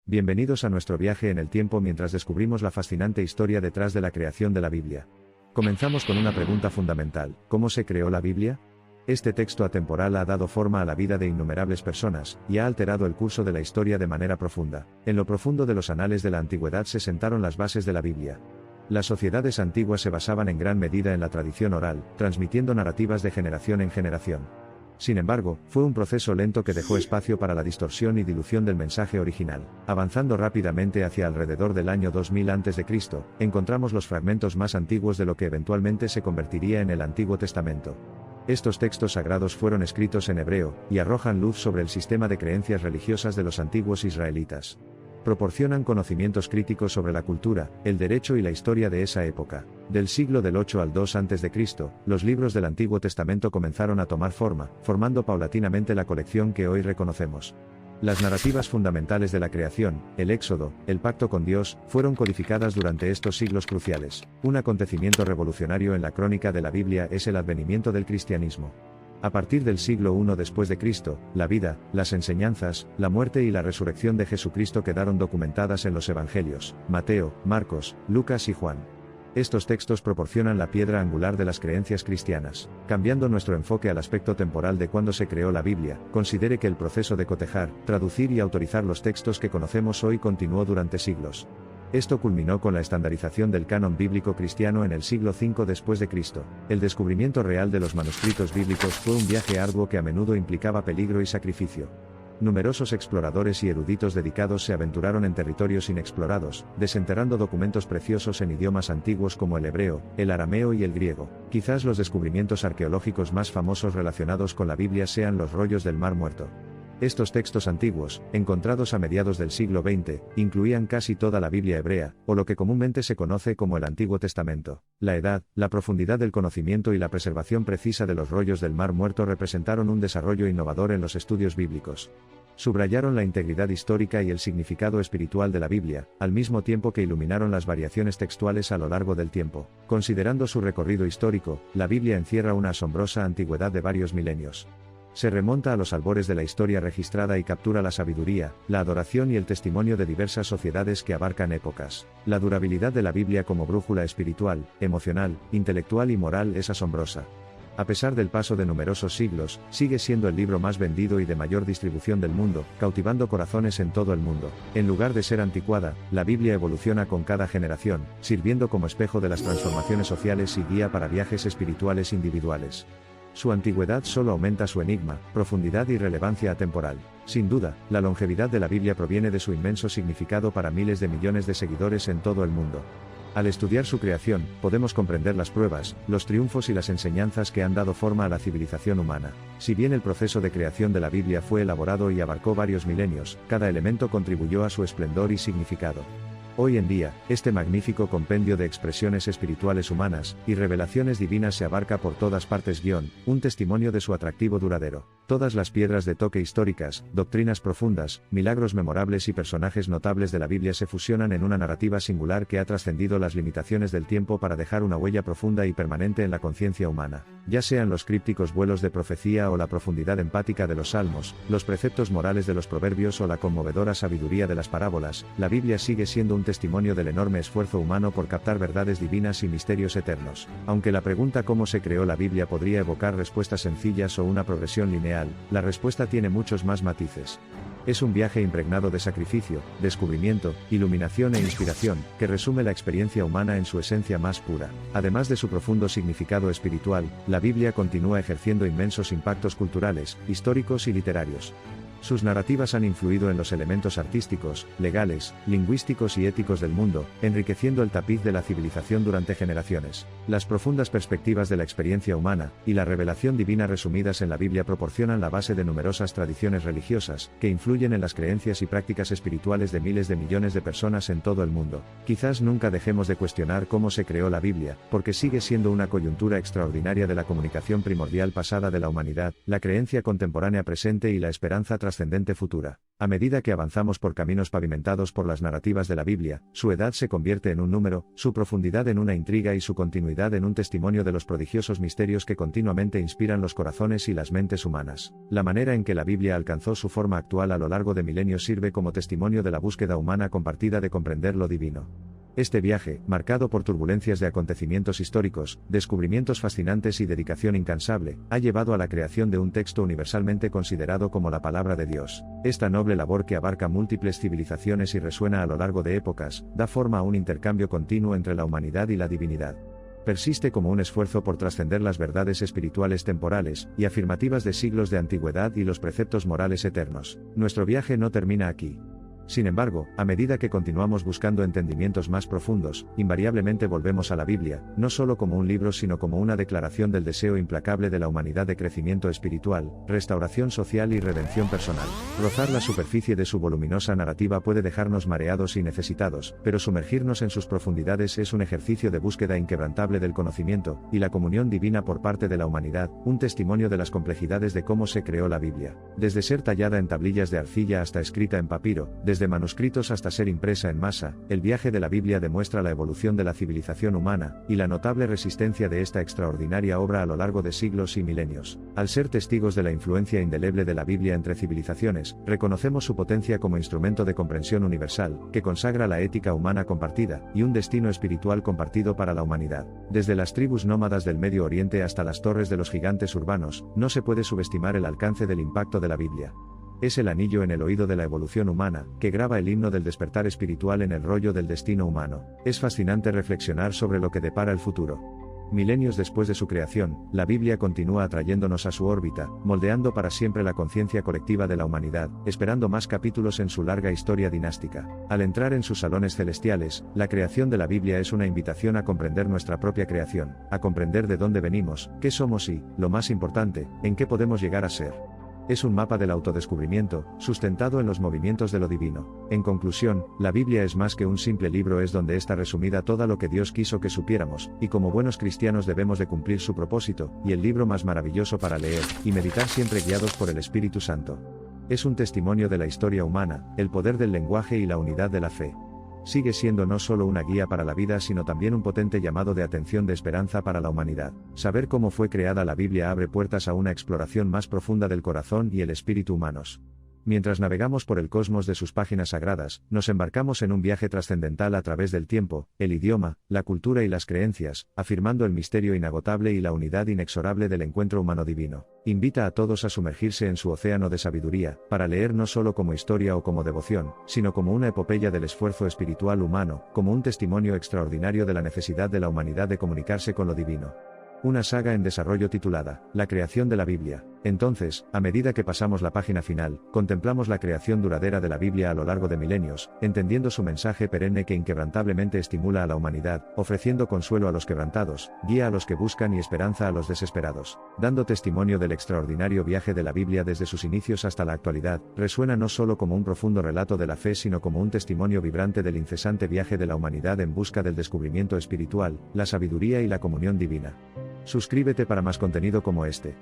Bienvenidos a nuestro viaje en el tiempo mientras descubrimos la fascinante historia detrás de la creación de la Biblia. Comenzamos con una pregunta fundamental: ¿cómo se creó la Biblia? Este texto atemporal ha dado forma a la vida de innumerables personas, y ha alterado el curso de la historia de manera profunda. En lo profundo de los anales de la antigüedad se sentaron las bases de la Biblia. Las sociedades antiguas se basaban en gran medida en la tradición oral, transmitiendo narrativas de generación en generación. Sin embargo, fue un proceso lento que dejó espacio para la distorsión y dilución del mensaje original. Avanzando rápidamente hacia alrededor del año 2000 a.C., encontramos los fragmentos más antiguos de lo que eventualmente se convertiría en el Antiguo Testamento. Estos textos sagrados fueron escritos en hebreo, y arrojan luz sobre el sistema de creencias religiosas de los antiguos israelitas. Proporcionan conocimientos críticos sobre la cultura, el derecho y la historia de esa época. Del siglo del 8 al 2 a.C., los libros del Antiguo Testamento comenzaron a tomar forma, formando paulatinamente la colección que hoy reconocemos. Las narrativas fundamentales de la creación, el Éxodo, el pacto con Dios, fueron codificadas durante estos siglos cruciales. Un acontecimiento revolucionario en la crónica de la Biblia es el advenimiento del cristianismo. A partir del siglo I después de Cristo, la vida, las enseñanzas, la muerte y la resurrección de Jesucristo quedaron documentadas en los Evangelios: Mateo, Marcos, Lucas y Juan. Estos textos proporcionan la piedra angular de las creencias cristianas. Cambiando nuestro enfoque al aspecto temporal de cuándo se creó la Biblia, considere que el proceso de cotejar, traducir y autorizar los textos que conocemos hoy continuó durante siglos. Esto culminó con la estandarización del canon bíblico cristiano en el siglo V después de Cristo. El descubrimiento real de los manuscritos bíblicos fue un viaje arduo que a menudo implicaba peligro y sacrificio. Numerosos exploradores y eruditos dedicados se aventuraron en territorios inexplorados, desenterrando documentos preciosos en idiomas antiguos como el hebreo, el arameo y el griego. Quizás los descubrimientos arqueológicos más famosos relacionados con la Biblia sean los rollos del Mar Muerto. Estos textos antiguos, encontrados a mediados del siglo XX, incluían casi toda la Biblia hebrea, o lo que comúnmente se conoce como el Antiguo Testamento. La edad, la profundidad del conocimiento y la preservación precisa de los rollos del Mar Muerto representaron un desarrollo innovador en los estudios bíblicos. Subrayaron la integridad histórica y el significado espiritual de la Biblia, al mismo tiempo que iluminaron las variaciones textuales a lo largo del tiempo. Considerando su recorrido histórico, la Biblia encierra una asombrosa antigüedad de varios milenios. Se remonta a los albores de la historia registrada y captura la sabiduría, la adoración y el testimonio de diversas sociedades que abarcan épocas. La durabilidad de la Biblia como brújula espiritual, emocional, intelectual y moral es asombrosa. A pesar del paso de numerosos siglos, sigue siendo el libro más vendido y de mayor distribución del mundo, cautivando corazones en todo el mundo. En lugar de ser anticuada, la Biblia evoluciona con cada generación, sirviendo como espejo de las transformaciones sociales y guía para viajes espirituales individuales. Su antigüedad solo aumenta su enigma, profundidad y relevancia atemporal. Sin duda, la longevidad de la Biblia proviene de su inmenso significado para miles de millones de seguidores en todo el mundo. Al estudiar su creación, podemos comprender las pruebas, los triunfos y las enseñanzas que han dado forma a la civilización humana. Si bien el proceso de creación de la Biblia fue elaborado y abarcó varios milenios, cada elemento contribuyó a su esplendor y significado. Hoy en día, este magnífico compendio de expresiones espirituales humanas y revelaciones divinas se abarca por todas partes, un testimonio de su atractivo duradero. Todas las piedras de toque históricas, doctrinas profundas, milagros memorables y personajes notables de la Biblia se fusionan en una narrativa singular que ha trascendido las limitaciones del tiempo para dejar una huella profunda y permanente en la conciencia humana. Ya sean los crípticos vuelos de profecía o la profundidad empática de los salmos, los preceptos morales de los proverbios o la conmovedora sabiduría de las parábolas, la Biblia sigue siendo un testimonio del enorme esfuerzo humano por captar verdades divinas y misterios eternos. Aunque la pregunta ¿cómo se creó la Biblia? Podría evocar respuestas sencillas o una progresión lineal, la respuesta tiene muchos más matices. Es un viaje impregnado de sacrificio, descubrimiento, iluminación e inspiración, que resume la experiencia humana en su esencia más pura. Además de su profundo significado espiritual, la Biblia continúa ejerciendo inmensos impactos culturales, históricos y literarios. Sus narrativas han influido en los elementos artísticos, legales, lingüísticos y éticos del mundo, enriqueciendo el tapiz de la civilización durante generaciones. Las profundas perspectivas de la experiencia humana, y la revelación divina resumidas en la Biblia proporcionan la base de numerosas tradiciones religiosas, que influyen en las creencias y prácticas espirituales de miles de millones de personas en todo el mundo. Quizás nunca dejemos de cuestionar cómo se creó la Biblia, porque sigue siendo una coyuntura extraordinaria de la comunicación primordial pasada de la humanidad, la creencia contemporánea presente y la esperanza trascendente futura. A medida que avanzamos por caminos pavimentados por las narrativas de la Biblia, su edad se convierte en un número, su profundidad en una intriga y su continuidad en un testimonio de los prodigiosos misterios que continuamente inspiran los corazones y las mentes humanas. La manera en que la Biblia alcanzó su forma actual a lo largo de milenios sirve como testimonio de la búsqueda humana compartida de comprender lo divino. Este viaje, marcado por turbulencias de acontecimientos históricos, descubrimientos fascinantes y dedicación incansable, ha llevado a la creación de un texto universalmente considerado como la palabra de Dios. Esta noble labor que abarca múltiples civilizaciones y resuena a lo largo de épocas, da forma a un intercambio continuo entre la humanidad y la divinidad. Persiste como un esfuerzo por trascender las verdades espirituales temporales y afirmativas de siglos de antigüedad y los preceptos morales eternos. Nuestro viaje no termina aquí. Sin embargo, a medida que continuamos buscando entendimientos más profundos, invariablemente volvemos a la Biblia, no solo como un libro sino como una declaración del deseo implacable de la humanidad de crecimiento espiritual, restauración social y redención personal. Rozar la superficie de su voluminosa narrativa puede dejarnos mareados y necesitados, pero sumergirnos en sus profundidades es un ejercicio de búsqueda inquebrantable del conocimiento y la comunión divina por parte de la humanidad, un testimonio de las complejidades de cómo se creó la Biblia. Desde ser tallada en tablillas de arcilla hasta escrita en papiro, desde manuscritos hasta ser impresa en masa, el viaje de la Biblia demuestra la evolución de la civilización humana, y la notable resistencia de esta extraordinaria obra a lo largo de siglos y milenios. Al ser testigos de la influencia indeleble de la Biblia entre civilizaciones, reconocemos su potencia como instrumento de comprensión universal, que consagra la ética humana compartida, y un destino espiritual compartido para la humanidad. Desde las tribus nómadas del Medio Oriente hasta las torres de los gigantes urbanos, no se puede subestimar el alcance del impacto de la Biblia. Es el anillo en el oído de la evolución humana, que graba el himno del despertar espiritual en el rollo del destino humano. Es fascinante reflexionar sobre lo que depara el futuro. Milenios después de su creación, la Biblia continúa atrayéndonos a su órbita, moldeando para siempre la conciencia colectiva de la humanidad, esperando más capítulos en su larga historia dinástica. Al entrar en sus salones celestiales, la creación de la Biblia es una invitación a comprender nuestra propia creación, a comprender de dónde venimos, qué somos y, lo más importante, en qué podemos llegar a ser. Es un mapa del autodescubrimiento, sustentado en los movimientos de lo divino. En conclusión, la Biblia es más que un simple libro, es donde está resumida toda lo que Dios quiso que supiéramos, y como buenos cristianos debemos de cumplir su propósito, y el libro más maravilloso para leer, y meditar siempre guiados por el Espíritu Santo. Es un testimonio de la historia humana, el poder del lenguaje y la unidad de la fe. Sigue siendo no solo una guía para la vida sino también un potente llamado de atención de esperanza para la humanidad. Saber cómo fue creada la Biblia abre puertas a una exploración más profunda del corazón y el espíritu humanos. Mientras navegamos por el cosmos de sus páginas sagradas, nos embarcamos en un viaje trascendental a través del tiempo, el idioma, la cultura y las creencias, afirmando el misterio inagotable y la unidad inexorable del encuentro humano-divino. Invita a todos a sumergirse en su océano de sabiduría, para leer no solo como historia o como devoción, sino como una epopeya del esfuerzo espiritual humano, como un testimonio extraordinario de la necesidad de la humanidad de comunicarse con lo divino. Una saga en desarrollo titulada, La creación de la Biblia. Entonces, a medida que pasamos la página final, contemplamos la creación duradera de la Biblia a lo largo de milenios, entendiendo su mensaje perenne que inquebrantablemente estimula a la humanidad, ofreciendo consuelo a los quebrantados, guía a los que buscan y esperanza a los desesperados. Dando testimonio del extraordinario viaje de la Biblia desde sus inicios hasta la actualidad, resuena no solo como un profundo relato de la fe sino como un testimonio vibrante del incesante viaje de la humanidad en busca del descubrimiento espiritual, la sabiduría y la comunión divina. Suscríbete para más contenido como este.